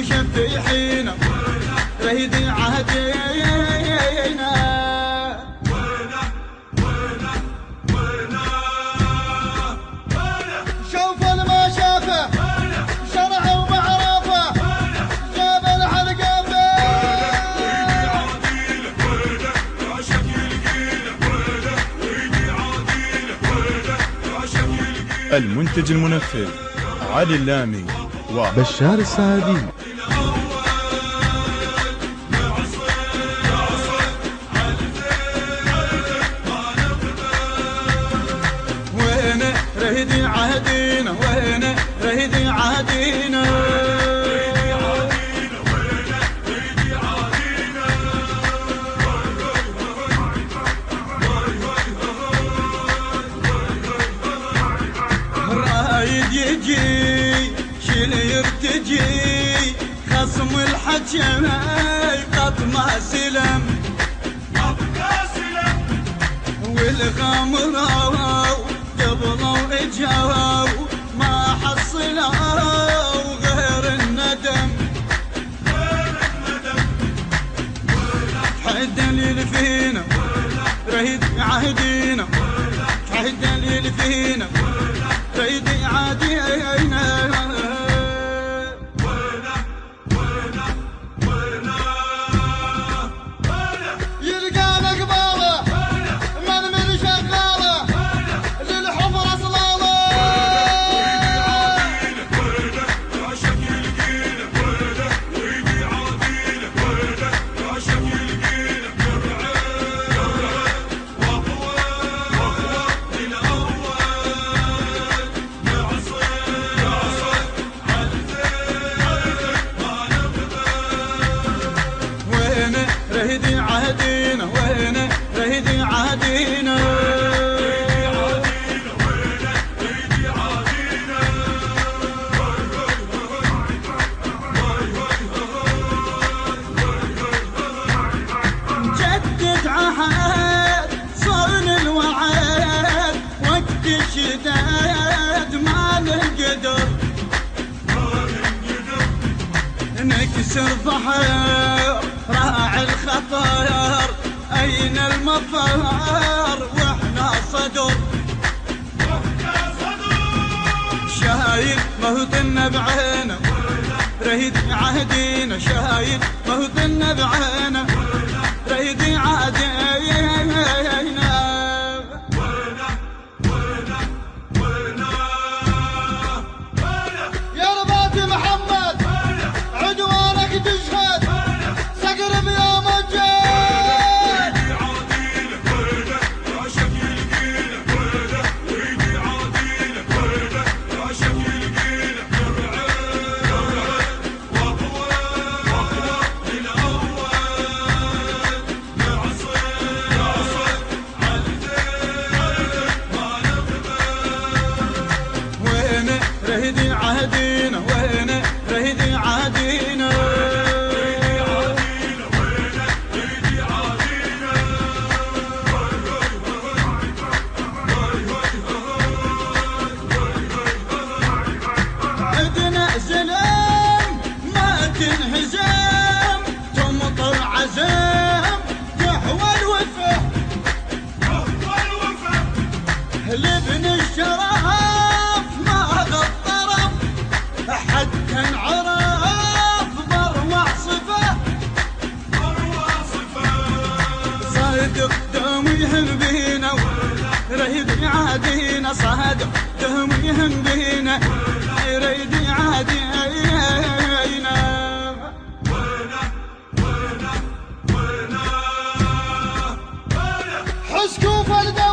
شفيحينا رهيد عهدينا. شوف ما شافه شرع ومعرفه جاب الحلقه المنتج المنفذ علي اللامي وبشار السعدي. وين رهيد عهدينا وين رهيد عهدينا. رايد يجي شيل يرتجي خصم الحكم قط ما سلم والغامروا قبلوا اجاوا ما حصلوا غير الندم. حد دليل فينا رهيد عهدينا حد دليل فينا رهيد عهدينا. يلقانا قباله من شغاله للحفر اصلاله. وين رهيد عهدينا وين رهيد عهدينا. جدد عهد صون الوعد وقت الشداد ما نقدر نكسر ظهر راعي الخطر أين المفر وإحنا صدر. شايد مهضنا بعينه رهيد عهدينا شايد مهضنا بعينه رهيد عهدينا. يا رباط محمد عدوانك تشهد سقر بيوم الجيل. وين رهيد عهدينا وين رهيد عهدينا. عدنا زلام ما تنهزم تمطر عزام تحوى الوفا لابن الشرف ما غطرف حتى انعرف بروع صفه صادق دم يهم بينا رهيد عادينا صادق دم يهم بينا رهيد عادينا. حسكوا فلدا